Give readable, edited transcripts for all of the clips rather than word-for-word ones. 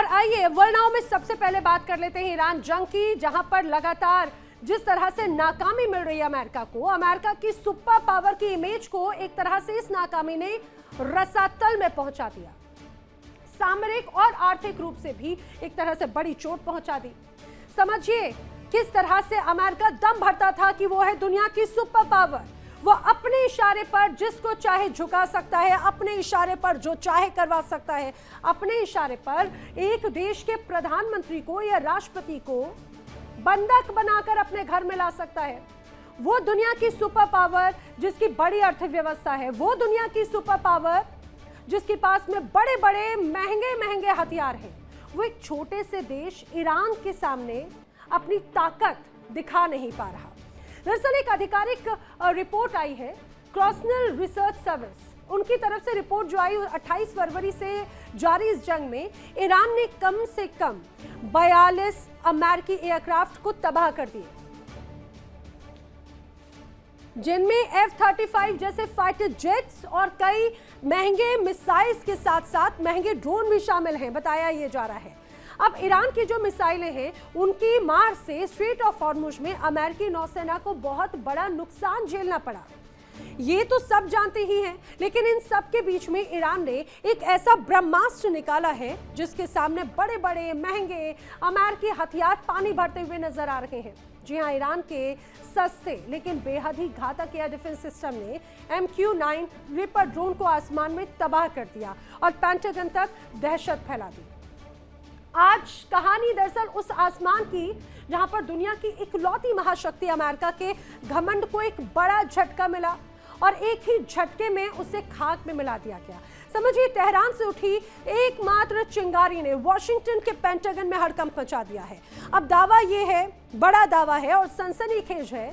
और आइए world now में सबसे पहले बात कर लेते हैं ईरान जंग की, जहां पर लगातार जिस तरह से नाकामी मिल रही है अमेरिका को, अमेरिका की सुपर पावर की इमेज को एक तरह से इस नाकामी ने रसातल में पहुंचा दिया। सामरिक और आर्थिक रूप से भी एक तरह से बड़ी चोट पहुंचा दी। समझिए किस तरह से अमेरिका दम भरता था कि वो है दुनिया की सुपर पावर, वो अपने इशारे पर जिसको चाहे झुका सकता है, अपने इशारे पर जो चाहे करवा सकता है, अपने इशारे पर एक देश के प्रधानमंत्री को या राष्ट्रपति को बंधक बनाकर अपने घर में ला सकता है। वो दुनिया की सुपर पावर जिसकी बड़ी अर्थव्यवस्था है, वो दुनिया की सुपर पावर जिसके पास में बड़े बड़े महंगे महंगे हथियार हैं, वो एक छोटे से देश ईरान के सामने अपनी ताकत दिखा नहीं पा रहा। दरअसल एक आधिकारिक रिपोर्ट आई है क्रॉसनल रिसर्च सर्विस, उनकी तरफ से रिपोर्ट जो आई 28 फरवरी से जारी इस जंग में ईरान ने कम से कम 42 अमेरिकी एयरक्राफ्ट को तबाह कर दिए, जिनमें F-35 जैसे फाइटर जेट्स और कई महंगे मिसाइल्स के साथ साथ महंगे ड्रोन भी शामिल हैं, बताया ये जा रहा है। अब ईरान की जो मिसाइलें हैं उनकी मार से स्ट्रेट ऑफ हॉर्मुज में अमेरिकी नौसेना को बहुत बड़ा नुकसान झेलना पड़ा। ये तो सब जानते ही हैं, लेकिन इन सब के बीच में ईरान ने एक ऐसा ब्रह्मास्त्र निकाला है जिसके सामने बड़े बड़े महंगे अमेरिकी हथियार पानी भरते हुए नजर आ रहे हैं। जी हाँ, ईरान के सस्ते लेकिन बेहद ही घातक एयर डिफेंस सिस्टम ने MQ-9 रिपर ड्रोन को आसमान में तबाह कर दिया और पेंटागन तक दहशत फैला दी। आज कहानी दरअसल उस आसमान की जहां पर दुनिया की इकलौती महाशक्ति अमेरिका के घमंड को एक बड़ा झटका मिला और एक ही झटके में उसे खाक में मिला दिया गया। समझिए तेहरान से उठी एकमात्र चिंगारी ने वॉशिंगटन के पेंटागन में हड़कंप मचा दिया है। अब दावा यह है, बड़ा दावा है और सनसनीखेज है,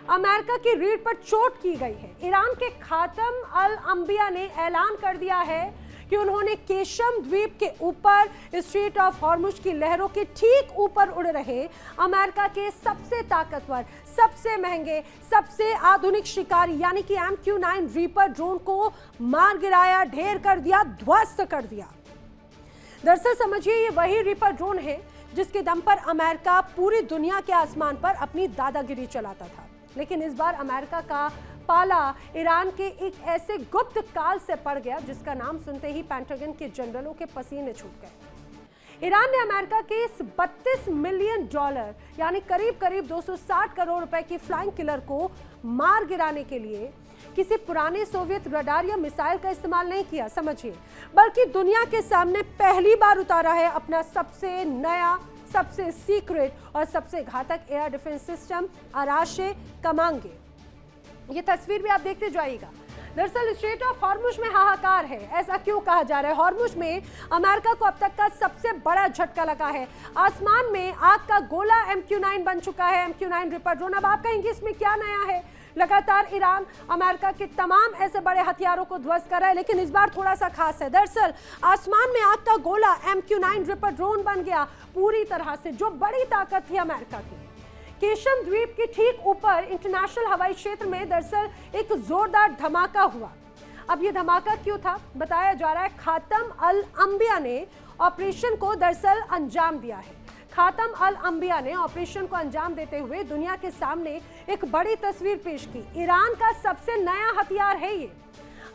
अमेरिका की रीढ़ पर चोट की गई है। ईरान के खातम अल अंबिया ने ऐलान कर दिया है कि उन्होंने केशम द्वीप के ऊपर स्ट्रेट ऑफ हॉर्मुज की लहरों के ठीक ऊपर उड़ रहे अमेरिका के सबसे ताकतवर, सबसे महंगे, सबसे आधुनिक शिकारी यानी कि MQ-9 रीपर ड्रोन को मार गिराया, ढेर कर दिया, ध्वस्त कर दिया। दरअसल समझिए ये वही रीपर ड्रोन है जिसके दम पर अमेरिका पूरी दुनिया के आसमान पर अपनी दादागिरी चलाता था। लेकिन इस बार अमेरिका का पाला ईरान के एक ऐसे गुप्त काल से पड़ गया जिसका नाम सुनते ही पेंटागन के जनरलों के पसीने छूट गए। ईरान ने अमेरिका के इस $32 मिलियन यानी करीब करीब 260 करोड़ रुपए की फ्लाइंग किलर को मार गिराने के लिए किसी पुराने सोवियत रडार या मिसाइल का इस्तेमाल नहीं किया, समझिए, बल्कि दुनिया के सामने पहली बार उतारा है अपना सबसे नया, सबसे सीक्रेट और सबसे घातक एयर डिफेंस सिस्टम आराशे कमांगे। ये तस्वीर भी आप देखते जाइएगा। दरअसल स्ट्रेट ऑफ हॉर्मुज में हाहाकार है। ऐसा क्यों कहा जा रहा है? हॉर्मुज में अमेरिका को अब तक का सबसे बड़ा झटका लगा है। आसमान में आग का गोला MQ-9 बन चुका है, MQ-9 रिपर ड्रोन। अब आप कहेंगे इसमें क्या नया है? लगातार ईरान अमेरिका के तमाम ऐसे बड़े हथियारों को ध्वस्त कर रहा है, लेकिन इस बार थोड़ा सा खास है। दरअसल आसमान में आग का गोला MQ-9 रिपर ड्रोन बन गया पूरी तरह से। जो बड़ी ताकत थी अमेरिका की, केशम द्वीप के ठीक ऊपर इंटरनेशनल हवाई क्षेत्र में दरअसल एक जोरदार धमाका हुआ। अब ये धमाका क्यों था? बताया जा रहा है खातम अल अंबिया ने ऑपरेशन को दरअसल अंजाम दिया है। खातम अल अंबिया ने ऑपरेशन को अंजाम देते हुए दुनिया के सामने एक बड़ी तस्वीर पेश की। ईरान का सबसे नया हथियार है ये।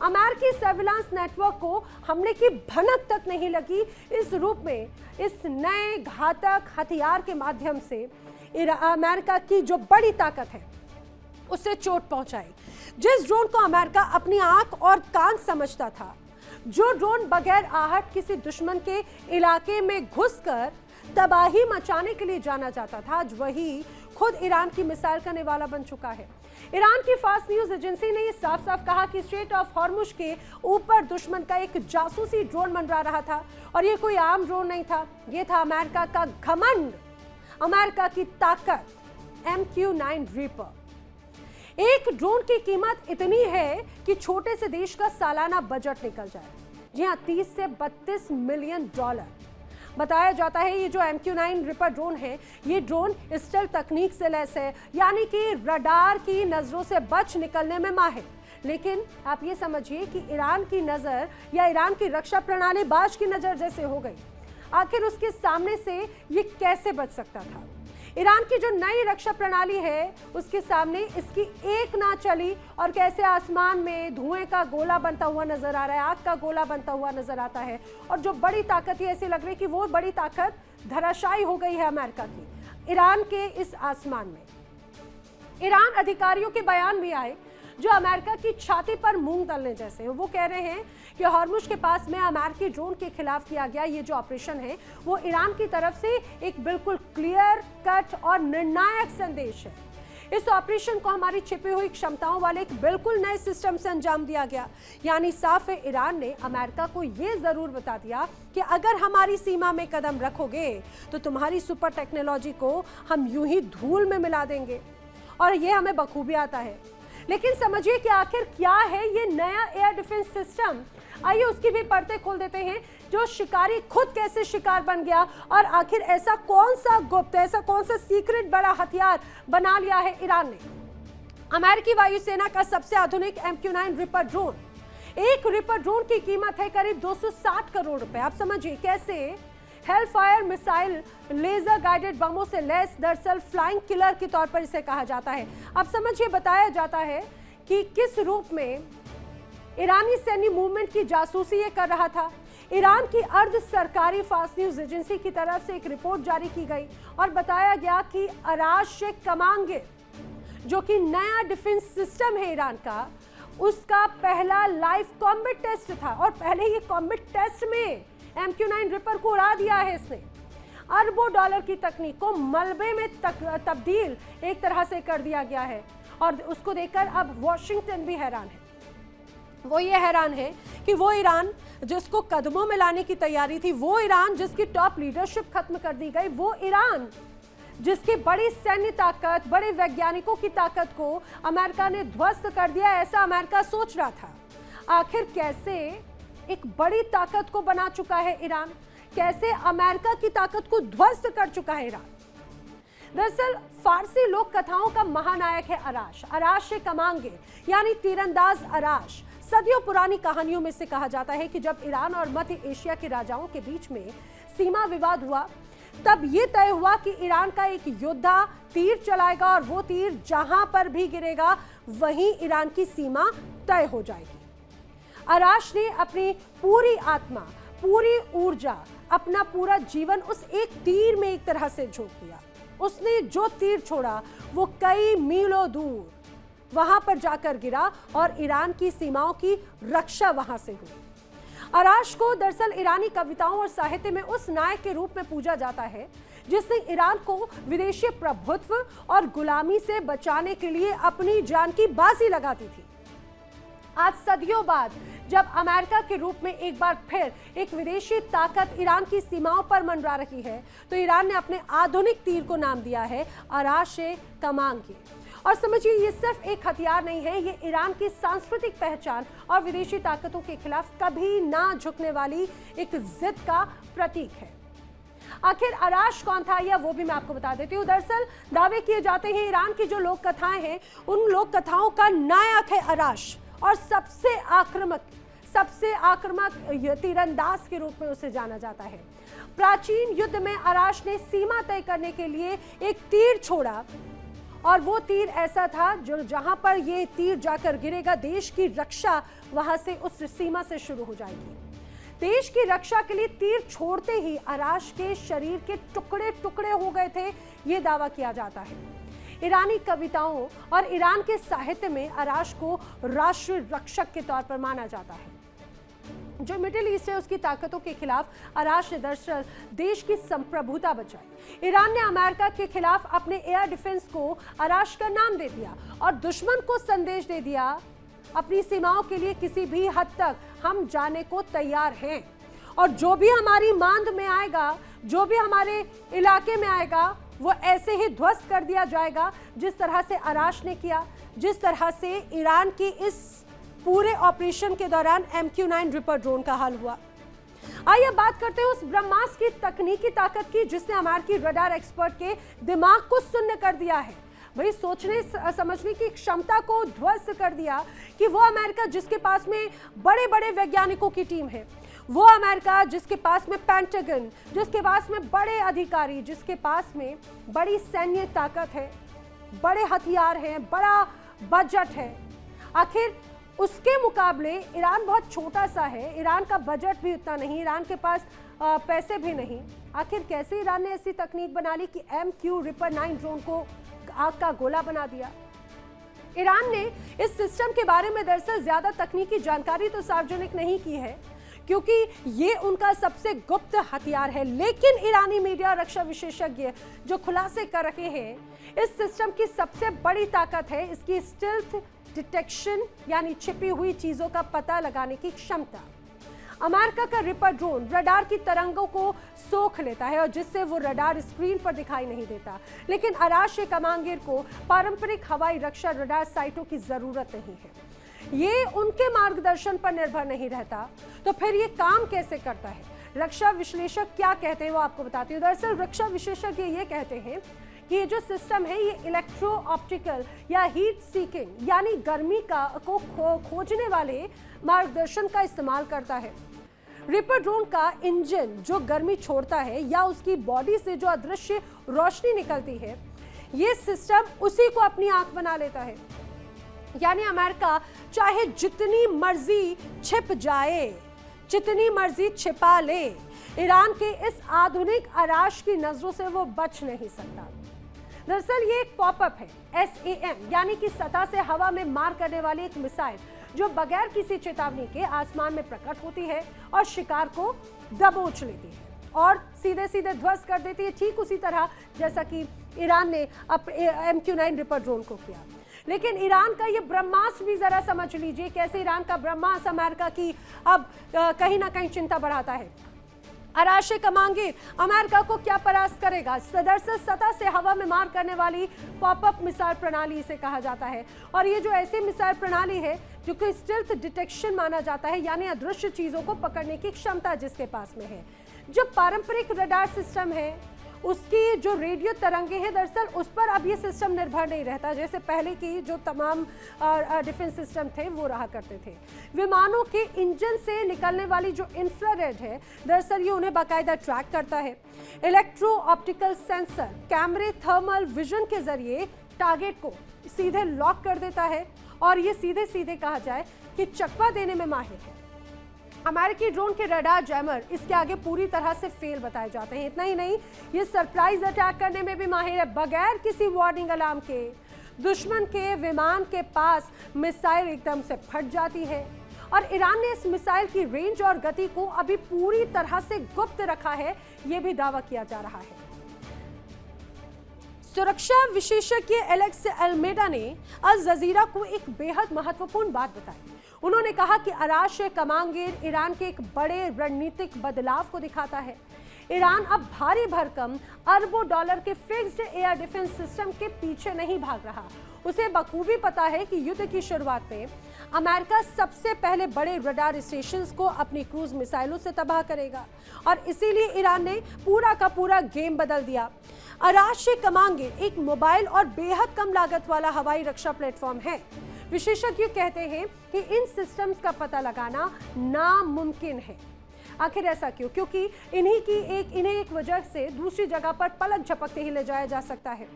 अमेरिकी सर्विलांस नेटवर्क को हमले की भनक तक नहीं लगी। इस रूप में इस नए घातक हथियार के माध्यम से अमेरिका की जो बड़ी ताकत है उससे चोट पहुंचाई। जिस ड्रोन को अमेरिका अपनी आंख और कान समझता था, जो ड्रोन बगैर आहट किसी दुश्मन के इलाके में घुसकर तबाही मचाने के लिए जाना जाता था, आज वही खुद ईरान की मिसाइल का निवाला बन चुका है। ईरान की फास्ट न्यूज एजेंसी ने यह साफ साफ कहा कि स्ट्रेट ऑफ हॉर्मुज के ऊपर दुश्मन का एक जासूसी ड्रोन मंडरा रहा था और यह कोई आम ड्रोन नहीं था, यह था अमेरिका का घमंड, अमेरिका की ताकत, MQ-9 रीपर। एक ड्रोन की कीमत इतनी है कि छोटे से देश का सालाना बजट निकल जाए। जी हाँ, 30 से $32 मिलियन। बताया जाता है ये जो MQ-9 रिपर ड्रोन है, ये ड्रोन स्टेल्थ तकनीक से लैस है, यानी कि रडार की नजरों से बच निकलने में माहिर। लेकिन आप ये समझिए कि ईरान की नजर या ईरान की रक्षा प्रणाली बाज की नजर जैसे हो गई। आखिर उसके सामने से ये कैसे बच सकता था? ईरान की जो नई रक्षा प्रणाली है उसके सामने इसकी एक ना चली और कैसे आसमान में धुएं का गोला बनता हुआ नजर आ रहा है, आग का गोला बनता हुआ नजर आता है। और जो बड़ी ताकत है, ऐसे लग रही है कि वो बड़ी ताकत धराशायी हो गई है अमेरिका की ईरान के इस आसमान में। ईरान अधिकारियों के बयान भी आए जो अमेरिका की छाती पर मूंग दलने जैसे हैं। वो कह रहे हैं कि हॉर्मुज के पास में अमेरिकी ड्रोन के खिलाफ किया गया ये जो ऑपरेशन है वो ईरान की तरफ से एक बिल्कुल क्लियर कट और निर्णायक संदेश है। इस ऑपरेशन को हमारी छिपी हुई क्षमताओं वाले एक बिल्कुल नए सिस्टम से अंजाम दिया गया। यानी साफ है, ईरान ने अमेरिका को ये जरूर बता दिया कि अगर हमारी सीमा में कदम रखोगे तो तुम्हारी सुपर टेक्नोलॉजी को हम यूं ही धूल में मिला देंगे। और ये हमें बखूबी आता है। लेकिन समझिए कि आखिर क्या है ये नया एयर डिफेंस सिस्टम। आइए उसकी भी परतें खोल देते हैं। जो शिकारी खुद कैसे शिकार बन गया और आखिर ऐसा कौन सा गुप्त, ऐसा कौन सा सीक्रेट बड़ा हथियार बना लिया है ईरान ने। अमेरिकी वायुसेना का सबसे आधुनिक MQ-9 रिपर ड्रोन। एक रिपर ड्रोन की कीमत है करीब 260 करोड़ रुपए। आप समझिए कैसे हेलफायर मिसाइल लेजर गाइडेड बमों से लैस, दरअसल फ्लाइंग किलर के तौर पर इसे कहा जाता है। अब समझिए, बताया जाता है कि किस रूप में ईरानी सैन्य मूवमेंट की जासूसी ये कर रहा था। ईरान की अर्ध सरकारी फास्ट न्यूज एजेंसी की तरफ से एक रिपोर्ट जारी की गई और बताया गया कि अराश कमांगे जो कि नया डिफेंस सिस्टम है ईरान का, उसका पहला लाइव कॉम्बैट टेस्ट था। और पहले ये कॉम्बैट टेस्ट में MQ-9 रिपर को उड़ा दिया है इसने। अरबों डॉलर की तकनीक को मलबे में तब्दील एक तरह से कर दिया गया है। और उसको देखकर अब वॉशिंगटन भी हैरान है। वो ये हैरान है कि वो ईरान जिसको कदमों में लाने की तैयारी थी, वो ईरान जिसकी टॉप लीडरशिप खत्म कर दी गई, वो ईरान जिसकी बड़ी सैन्य ताकत, बड़े वैज्ञानिकों की ताकत को अमेरिका ने ध्वस्त कर दिया, ऐसा अमेरिका सोच रहा था। आखिर कैसे एक बड़ी ताकत को बना चुका है ईरान, कैसे अमेरिका की ताकत को ध्वस्त कर चुका है ईरान। दरअसल फारसी लोक कथाओं का महानायक है अराश। अराश कमांगे यानी तीरंदाज अराश सदियों पुरानी कहानियों में से कहा जाता है कि जब ईरान और मध्य एशिया के राजाओं के बीच में सीमा विवाद हुआ, तब ये तय हुआ कि ईरान का एक योद्धा तीर चलाएगा और वो तीर जहां पर भी गिरेगा वहीं ईरान की सीमा तय हो जाएगी। अराश ने अपनी पूरी आत्मा, पूरी ऊर्जा, अपना पूरा जीवन उस एक तीर में एक तरह से झोंक दिया। उसने जो तीर छोड़ा वो कई मीलों दूर वहां पर जाकर गिरा और ईरान की सीमाओं की रक्षा वहां से हुई। अराश को दरअसल ईरानी कविताओं और साहित्य में उस नायक के रूप में पूजा जाता है जिसने ईरान को विदेशी प्रभुत्व और गुलामी से बचाने के लिए अपनी जान की बाजी लगा दी थी। आज सदियों बाद जब अमेरिका के रूप में एक बार फिर एक विदेशी ताकत ईरान की सीमाओं पर मंडरा रही है, तो ईरान ने अपने आधुनिक तीर को नाम दिया है अराश कमांगे। और समझिए, ये सिर्फ एक हथियार नहीं है, ये ईरान की सांस्कृतिक पहचान और विदेशी ताकतों के खिलाफ कभी ना झुकने वाली एक जिद का प्रतीक है। आखिर अराश कौन था, या वो भी मैं आपको बता देती हूँ। दरअसल दावे किए जाते हैं ईरान की जो लोक कथाएं हैं, उन लोक कथाओं का नायक है अराश और सबसे आक्रामक तीरंदाज के रूप में उसे जाना जाता है। प्राचीन युद्ध में अराश ने सीमा तय करने के लिए एक तीर छोड़ा और वो तीर ऐसा था जो जहां पर ये तीर जाकर गिरेगा, देश की रक्षा वहां से उस सीमा से शुरू हो जाएगी। देश की रक्षा के लिए तीर छोड़ते ही अराश के शरीर के टुकड़े टुकड़े हो गए थे, ये दावा किया जाता है। ईरानी कविताओं और ईरान के साहित्य में अराश को राष्ट्र रक्षक के तौर पर माना जाता है। जो मिडिल ईस्ट है उसकी ताकतों के खिलाफ अराश ने दरअसल देश की संप्रभुता बचाई। ईरान ने अमेरिका के खिलाफ अपने एयर डिफेंस को अराश का नाम दे दिया और दुश्मन को संदेश दे दिया, अपनी सीमाओं के लिए किसी भी हद तक हम जाने को तैयार हैं और जो भी हमारी मांद में आएगा, जो भी हमारे इलाके में आएगा, वो ऐसे ही ध्वस्त कर दिया जाएगा जिस तरह से अराश ने किया, जिस तरह से ईरान की इस पूरे ऑपरेशन के दौरान MQ-9 रिपर ड्रोन का हाल हुआ। आइए बात करते हैं उस ब्रह्मास्त्र की तकनीकी ताकत की जिसने अमेरिकी रडार एक्सपर्ट के दिमाग को शून्य कर दिया है। भाई सोचने समझने की क्षमता को ध्वस्त कर दिया कि वो अमेरिका जिसके पास में बड़े बड़े वैज्ञानिकों की टीम है, वो अमेरिका जिसके पास में पेंटागन, जिसके पास में बड़े अधिकारी, जिसके पास में बड़ी सैन्य ताकत है, बड़े हथियार हैं, बड़ा बजट है, आखिर उसके मुकाबले ईरान बहुत छोटा सा है। ईरान का बजट भी उतना नहीं, ईरान के पास पैसे भी नहीं। आखिर कैसे ईरान ने ऐसी तकनीक बना ली कि MQ रिपर 9 ड्रोन को आग का गोला बना दिया? ईरान ने इस सिस्टम के बारे में दरअसल ज्यादा तकनीकी जानकारी तो सार्वजनिक नहीं की है, क्योंकि ये उनका सबसे गुप्त हथियार है। लेकिन ईरानी मीडिया और रक्षा विशेषज्ञ जो खुलासे कर रहे हैं, इस सिस्टम की सबसे बड़ी ताकत है इसकी स्टिल्थ डिटेक्शन, यानी छिपी हुई चीजों का पता लगाने की क्षमता। अमेरिका का रिपर ड्रोन रडार की तरंगों को सोख लेता है और जिससे वो रडार स्क्रीन पर दिखाई नहीं देता। लेकिन अराश कमांगिर को पारंपरिक हवाई रक्षा रडार साइटों की जरूरत नहीं है, ये उनके मार्गदर्शन पर निर्भर नहीं रहता। तो फिर ये काम कैसे करता है? रक्षा विश्लेषक क्या कहते हैं वो आपको बताती हूँ। दरअसल रक्षा विशेषज्ञ ये कहते हैं कि ये जो सिस्टम है ये इलेक्ट्रो ऑप्टिकल या हीट सीकिंग यानी गर्मी को खोजने वाले मार्गदर्शन का इस्तेमाल करता है। रिपर ड्रोन का इंजन जो गर्मी छोड़ता है या उसकी बॉडी से जो अदृश्य रोशनी निकलती है, ये सिस्टम उसी को अपनी आंख बना लेता है। यानी अमेरिका चाहे जितनी मर्जी छिप जाए, जितनी मर्जी छिपा ले, ईरान के इस आधुनिक अराश की नजरों से वो बच नहीं सकता। दरअसल ये एक पॉपअप है, SAM यानी कि सतह से हवा में मार करने वाली एक मिसाइल जो बगैर किसी चेतावनी के आसमान में प्रकट होती है और शिकार को दबोच लेती है और सीधे सीधे ध्वस्त कर देती है, ठीक उसी तरह जैसा कि ईरान ने MQ-9 रिपर ड्रोन को किया। लेकिन ईरान का ये ब्रह्मास्त्र भी जरा समझ लीजिए, कैसे ईरान का ब्रह्मास्त्र अमेरिका की अब कहीं ना कहीं चिंता बढ़ाता है। अराश कमांगिर अमेरिका को क्या परास्त करेगा? दरअसल सतह से हवा में मार करने वाली पॉपअप मिसाइल प्रणाली इसे कहा जाता है। और ये जो ऐसी मिसाइल प्रणाली है जो कि स्टिल्थ डिटेक्शन माना जाता है, यानी अदृश्य चीजों को पकड़ने की क्षमता जिसके पास में है। जो पारंपरिक रडार सिस्टम है उसकी जो रेडियो तरंगे हैं, दरअसल उस पर अब ये सिस्टम निर्भर नहीं रहता, जैसे पहले की जो तमाम डिफेंस सिस्टम थे वो रहा करते थे। विमानों के इंजन से निकलने वाली जो इंफ्रारेड है, दरअसल ये उन्हें बाकायदा ट्रैक करता है। इलेक्ट्रो ऑप्टिकल सेंसर कैमरे थर्मल विजन के जरिए टारगेट को सीधे लॉक कर देता है और ये सीधे सीधे कहा जाए कि चकवा देने में माहिर है। अमेरिकी ड्रोन के रडार जैमर इसके आगे पूरी तरह से फेल बताए जाते हैं। इतना ही नहीं, ये सरप्राइज अटैक करने में भी माहिर है। बगैर किसी वार्निंग अलार्म के दुश्मन के विमान के पास मिसाइल एकदम से फट जाती है और ईरान ने इस मिसाइल की रेंज और गति को अभी पूरी तरह से गुप्त रखा है, ये भी दावा किया जा रहा है। सुरक्षा विशेषज्ञ एलेक्स अल्मेडा ने अल जजीरा को एक बेहद महत्वपूर्ण बात बताई। उन्होंने कहा कि अराश कमांगिर ईरान के एक बड़े रणनीतिक बदलाव को दिखाता है। ईरान अब भारी भरकम अरबों डॉलर के फिक्स्ड एयर डिफेंस सिस्टम के पीछे नहीं भाग रहा। उसे बखूबी पता है कि युद्ध की शुरुआत में अमेरिका सबसे पहले बड़े रडार स्टेशंस को अपनी क्रूज मिसाइलों से तबाह करेगा और इसीलिए ईरान ने पूरा का पूरा गेम बदल दिया। अराश कमांगिर एक मोबाइल और बेहद कम लागत वाला हवाई रक्षा प्लेटफॉर्म है। विशेषज्ञ कहते हैं कि इन सिस्टम्स का पता लगाना नामुमकिन है। आखिर ऐसा क्यों? क्योंकि इन्हें एक वजह से दूसरी जगह पर पलक झपकते ही ले जाया जा सकता है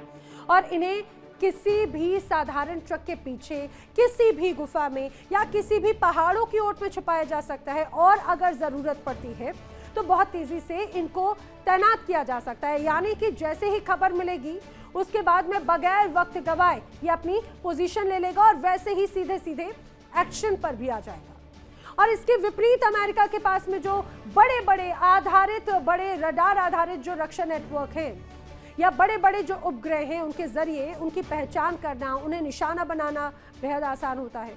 और इन्हें किसी भी साधारण ट्रक के पीछे, किसी भी गुफा में या किसी भी पहाड़ों की ओट में छुपाया जा सकता है और अगर जरूरत पड़ती है तो बहुत तेजी से इनको तैनात किया जा सकता है। यानी कि जैसे ही खबर मिलेगी उसके बाद में बगैर वक्त गवाए ये अपनी पोजीशन ले लेगा और वैसे ही सीधे सीधे एक्शन पर भी आ जाएगा। और इसके विपरीत अमेरिका के पास में जो बड़े रडार आधारित जो रक्षा नेटवर्क है या बड़े बड़े जो उपग्रह हैं, उनके जरिए उनकी पहचान करना, उन्हें निशाना बनाना बेहद आसान होता है।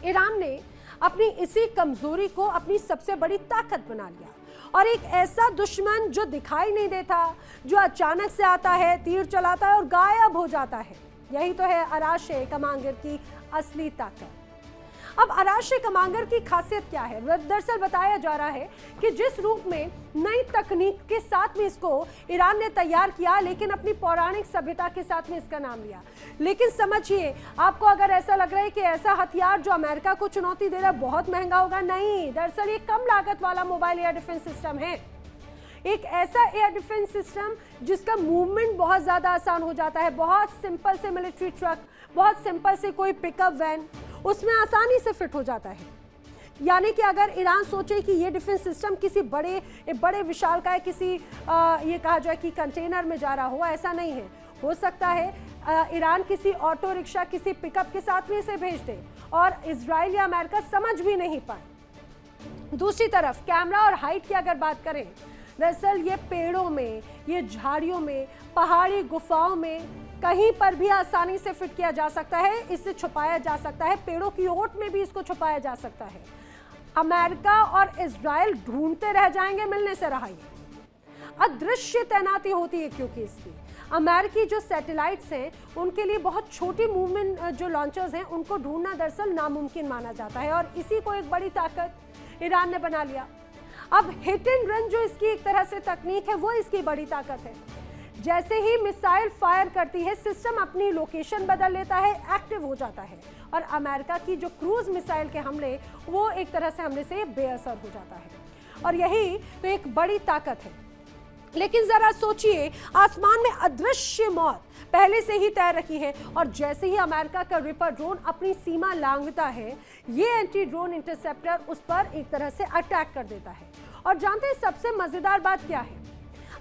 ईरान ने अपनी इसी कमजोरी को अपनी सबसे बड़ी ताकत बना लिया और एक ऐसा दुश्मन जो दिखाई नहीं देता, जो अचानक से आता है, तीर चलाता है और गायब हो जाता है, यही तो है अराश कमांगिर की असली ताकत। अब अराशे कमांडर की खासियत क्या है? दरअसल बताया जा रहा है कि जिस रूप में नई तकनीक के साथ में इसको ईरान ने तैयार किया, लेकिन अपनी पौराणिक सभ्यता के साथ में इसका नाम लिया। लेकिन समझिए, आपको अगर ऐसा लग रहा है कि ऐसा हथियार जो अमेरिका को चुनौती दे रहा है बहुत महंगा होगा, नहीं, दरअसल ये कम लागत वाला मोबाइल एयर डिफेंस सिस्टम है। एक ऐसा एयर डिफेंस सिस्टम जिसका मूवमेंट बहुत ज़्यादा आसान हो जाता है। बहुत सिंपल से मिलिट्री ट्रक, बहुत सिंपल से कोई पिकअप वैन उसमें आसानी से फिट हो जाता है। यानी कि अगर ईरान सोचे कि ये डिफेंस सिस्टम किसी बड़े विशालकाय किसी ये कहा जाए कि कंटेनर में जा रहा हो, ऐसा नहीं है। हो सकता है ईरान किसी ऑटो रिक्शा, किसी पिकअप के साथ में इसे भेज दे और इजराइल या अमेरिका समझ भी नहीं पाए। दूसरी तरफ कैमरा और हाइट की अगर बात करें, दरअसल ये पेड़ों में, ये झाड़ियों में, पहाड़ी गुफाओं में कहीं पर भी आसानी से फिट किया जा सकता है। इसे छुपाया जा सकता है, पेड़ों की ओट में भी इसको छुपाया जा सकता है। अमेरिका और इजराइल ढूंढते रह जाएंगे, मिलने से रहा ये। अदृश्य तैनाती होती है क्योंकि इसकी अमेरिकी जो सैटेलाइट्स हैं उनके लिए बहुत छोटी मूवमेंट जो लॉन्चर्स हैं उनको ढूंढना दरअसल नामुमकिन माना जाता है, और इसी को एक बड़ी ताकत ईरान ने बना लिया। अब हिट एंड रन जो इसकी एक तरह से तकनीक है वो इसकी बड़ी ताकत है। जैसे ही मिसाइल फायर करती है, सिस्टम अपनी लोकेशन बदल लेता है, एक्टिव हो जाता है, और अमेरिका की जो क्रूज मिसाइल के हमले वो एक तरह से हमले से बेअसर हो जाता है। और यही तो एक बड़ी ताकत है। लेकिन जरा सोचिए, आसमान में अदृश्य मौत पहले से ही तय रखी है, और जैसे ही अमेरिका का रिपर ड्रोन अपनी सीमा लांघता है, ये एंटी ड्रोन इंटरसेप्टर उस पर एक तरह से अटैक कर देता है। और जानते हैं सबसे मजेदार बात क्या है?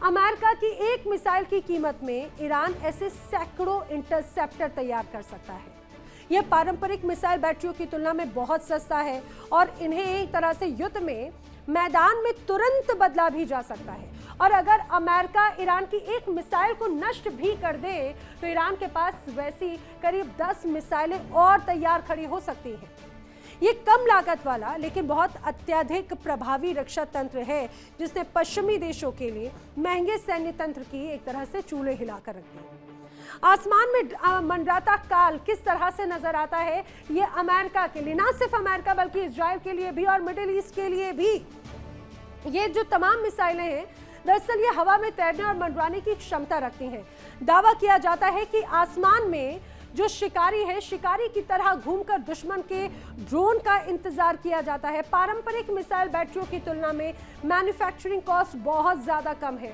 अमेरिका की एक मिसाइल की कीमत में ईरान ऐसे सैकड़ों इंटरसेप्टर तैयार कर सकता है। यह पारंपरिक मिसाइल बैटरियों की तुलना में बहुत सस्ता है, और इन्हें एक तरह से युद्ध में मैदान में तुरंत बदला भी जा सकता है। और अगर अमेरिका ईरान की एक मिसाइल को नष्ट भी कर दे तो ईरान के पास वैसी करीब 10 मिसाइलें और तैयार खड़ी हो सकती हैं। ये कम लागत वाला लेकिन बहुत अत्यधिक प्रभावी रक्षा तंत्र है, जिसने पश्चिमी देशों के लिए महंगे सैन्य तंत्र की एक तरह से चूल्हे हिलाकर रख दिए। आसमान में मंडराता काल किस तरह से नजर आता है, ये अमेरिका के लिए, ना सिर्फ अमेरिका बल्कि इजराइल के लिए भी और मिडिल ईस्ट के लिए भी। ये जो तमाम मिसाइलें हैं दरअसल ये हवा में तैरने और मंडराने की क्षमता रखती हैं। दावा किया जाता है कि आसमान में जो शिकारी है, शिकारी की तरह घूमकर दुश्मन के ड्रोन का इंतजार किया जाता है। पारंपरिक मिसाइल बैटरियों की तुलना में मैन्युफैक्चरिंग कॉस्ट बहुत ज्यादा कम है।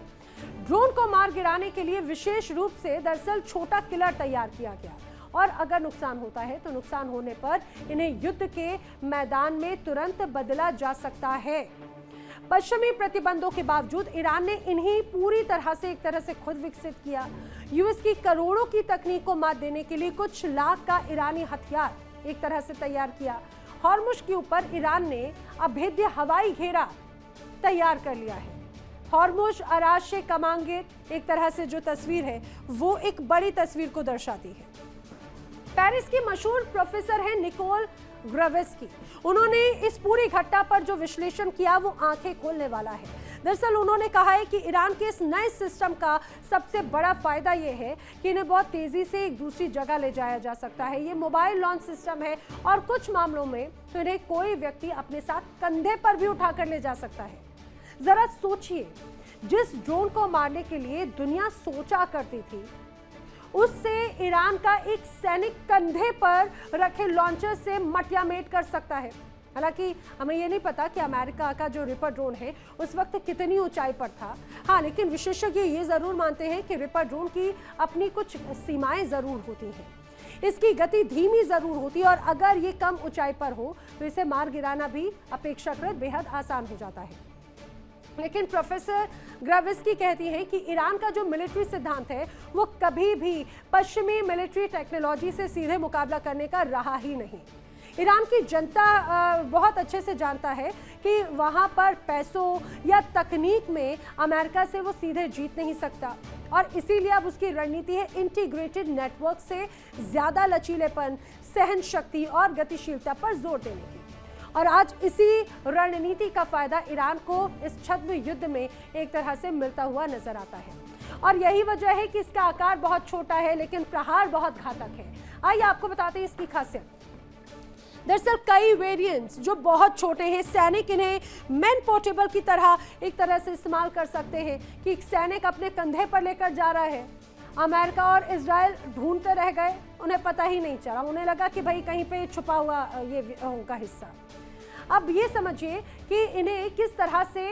ड्रोन को मार गिराने के लिए विशेष रूप से दरअसल छोटा किलर तैयार किया गया, और अगर नुकसान होता है तो नुकसान होने पर इन्हें युद्ध के मैदान में तुरंत बदला जा सकता है। पश्चिमी प्रतिबंधों के बावजूद ईरान ने इन्हें पूरी तरह से एक तरह से खुद विकसित किया। यूएस की करोड़ों की तकनीक को मात देने के लिए कुछ लाख का ईरानी हथियार एक तरह से तैयार किया। हॉर्मुज के ऊपर ईरान ने अभेद्य हवाई घेरा तैयार कर लिया है। हॉर्मुज अराशे कमांगेर एक तरह से जो तस्वीर है वो एक बड़ी तस्वीर को दर्शाती है। पेरिस की मशहूर प्रोफेसर है निकोल ग्रावेस्की। उन्होंने इस पूरी घटना पर जो विश्लेषण किया वो आंखें खोलने वाला है। दरअसल उन्होंने कहा है कि ईरान के इस नए सिस्टम का सबसे बड़ा फायदा ये है कि इन्हें बहुत तेजी से एक दूसरी जगह ले जाया जा सकता है। ये मोबाइल लॉन्च सिस्टम है, और कुछ मामलों में तो इन्हें कोई व्यक्ति अपने साथ कंधे पर भी उठाकर ले जा सकता है। जरा सोचिए, जिस ड्रोन को मारने के लिए दुनिया सोचा करती थी, उससे ईरान का एक सैनिक कंधे पर रखे लॉन्चर से मटियामेट कर सकता है। हालांकि हमें ये नहीं पता कि अमेरिका का जो रिपर ड्रोन है उस वक्त कितनी ऊंचाई पर था। हाँ, लेकिन विशेषज्ञ ये जरूर मानते हैं कि रिपर ड्रोन की अपनी कुछ सीमाएं जरूर होती हैं। इसकी गति धीमी जरूर होती है, और अगर ये कम ऊंचाई पर हो तो इसे मार गिराना भी अपेक्षाकृत बेहद आसान हो जाता है। लेकिन प्रोफेसर ग्रावेस्की कहती हैं कि ईरान का जो मिलिट्री सिद्धांत है वो कभी भी पश्चिमी मिलिट्री टेक्नोलॉजी से सीधे मुकाबला करने का रहा ही नहीं। ईरान की जनता बहुत अच्छे से जानता है कि वहाँ पर पैसों या तकनीक में अमेरिका से वो सीधे जीत नहीं सकता, और इसीलिए अब उसकी रणनीति है इंटीग्रेटेड नेटवर्क से ज़्यादा लचीलेपन, सहन शक्ति और गतिशीलता पर जोर देने की। और आज इसी रणनीति का फायदा ईरान को इस छद्म युद्ध में एक तरह से मिलता हुआ नजर आता है, और यही वजह है कि इसका आकार बहुत छोटा है लेकिन प्रहार बहुत घातक है। आइए आपको बताते हैं इसकी खासियत। दरअसल कई वेरिएंट्स जो बहुत छोटे हैं, सैनिक इन्हें मैन पोर्टेबल की तरह एक तरह से इस्तेमाल कर सकते हैं कि एक सैनिक अपने कंधे पर लेकर जा रहा है। अमेरिका और इजराइल ढूंढते रह गए, उन्हें पता ही नहीं चला, उन्हें लगा कि भाई कहीं पे छुपा हुआ ये उनका हिस्सा। अब ये समझिए कि इन्हें किस तरह से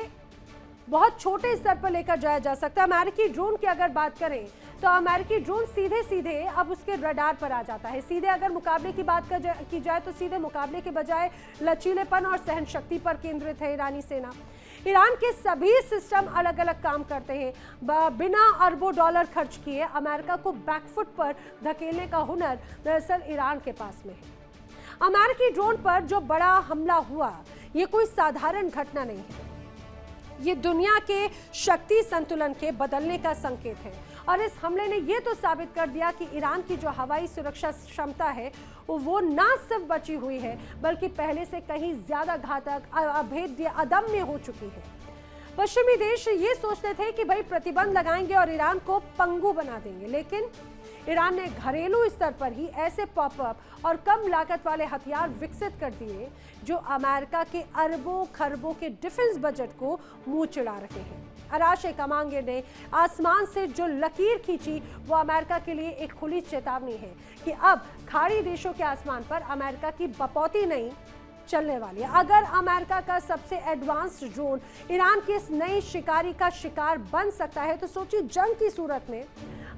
बहुत छोटे स्तर पर लेकर जाया जा सकता है। अमेरिकी ड्रोन की अगर बात करें तो अमेरिकी ड्रोन सीधे सीधे अब उसके रडार पर आ जाता है। सीधे अगर मुकाबले की बात की जाए तो सीधे मुकाबले के बजाय लचीलेपन और सहन शक्ति पर केंद्रित है ईरानी सेना। ईरान के सभी सिस्टम अलग अलग काम करते हैं। बिना अरबों डॉलर खर्च किए अमेरिका को बैकफुट पर धकेलने का हुनर दरअसल ईरान के पास में है। अमेरिकी ड्रोन पर जो बड़ा हमला हुआ ये कोई साधारण घटना नहीं है, ये दुनिया के शक्ति संतुलन के बदलने का संकेत है। और इस हमले ने यह तो साबित कर दिया कि ईरान की जो हवाई सुरक्षा क्षमता है वो ना सिर्फ बची हुई है बल्कि पहले से कहीं ज्यादा घातक, अभेद्य, अदम्य हो चुकी है। पश्चिमी देश ये सोचते थे कि भाई प्रतिबंध लगाएंगे और ईरान को पंगु बना देंगे, लेकिन ईरान ने घरेलू स्तर पर ही ऐसे पॉपअप और कम लागत वाले हथियार विकसित कर दिए जो अमेरिका के अरबों खरबों के डिफेंस बजट को मुंह चिढ़ा रहे हैं। अराशे कमांगे ने आसमान से जो लकीर खींची वो अमेरिका के लिए एक खुली चेतावनी है कि अब खाड़ी देशों के आसमान पर अमेरिका की बपौती नहीं चलने वाली है। अगर अमेरिका का सबसे एडवांस्ड ड्रोन ईरान की इस नई शिकारी का शिकार बन सकता है तो सोचिए जंग की सूरत में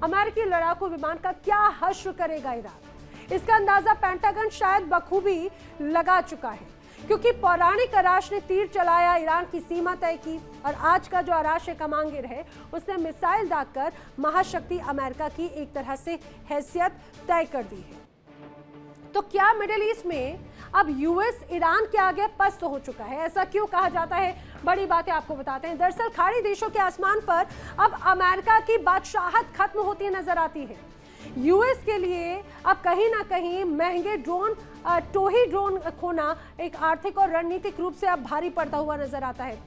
अमेरिकी लड़ाकू विमान का क्या हश्र करेगा ईरान। इसका अंदाजा पेंटागन शायद बखूबी लगा चुका है, क्योंकि पौराणिक अराश ने तीर चलाया, ईरान की सीमा तय की, और आज का जो अराश कमांगिर है उसने मिसाइल दागकर महाशक्ति अमेरिका की एक तरह से हैसियत तय कर दी है। तो क्या मिडिल ईस्ट में अब यूएस ईरान के आगे पस्त हो चुका है? ऐसा क्यों कहा जाता है? बड़ी बातें आपको बताते हैं। दरअसल खाड़ी देशों के आसमान पर अब अमेरिका की बादशाहत खत्म होती नजर आती है। यूएस के लिए अब कहीं ना कहीं महंगे ड्रोन, टोही ड्रोन खोना एक आर्थिक और रणनीतिक रूप से अब भारी पड़ता हुआ नजर आता है।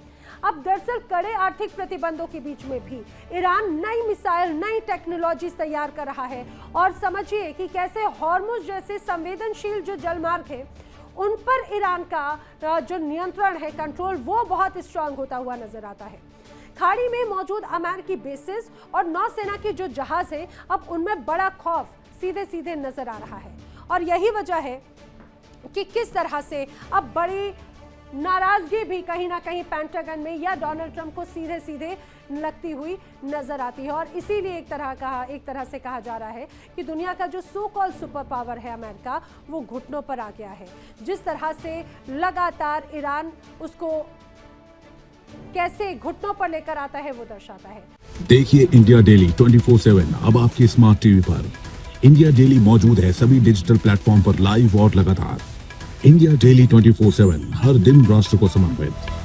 अब दरअसल कड़े आर्थिक प्रतिबंधों के बीच में भी ईरान नई मिसाइल, नई टेक्नोलॉजी तैयार कर रहा है। और समझिए कि कैसे हॉर्मुज जैसे संवेदनशील जो जलमार्ग है उन पर ईरान का जो नियंत्रण है, कंट्रोल, वो बहुत स्ट्रांग होता हुआ नजर आता है। खाड़ी में मौजूद अमेरिकी बेसिस और नौसेना के जो जहाज है अब उनमें बड़ा खौफ सीधे सीधे नजर आ रहा है। और यही वजह है कि किस तरह से अब बड़ी नाराजगी भी कहीं ना कहीं पेंटागन में या डोनाल्ड ट्रंप को सीधे सीधे लगती हुई नजर आती है। और इसीलिए एक तरह से कहा जा रहा है कि दुनिया का जो सो कॉल्ड सुपर पावर है अमेरिका, वो घुटनों पर आ गया है। जिस तरह से लगातार ईरान उसको कैसे घुटनों पर लेकर आता है वो दर्शाता है। देखिए इंडिया डेली 24/7 अब आपकी स्मार्ट टीवी पर। इंडिया डेली मौजूद है सभी डिजिटल प्लेटफॉर्म पर लाइव और लगातार। इंडिया डेली 24/7 हर दिन राष्ट्र को समर्पित।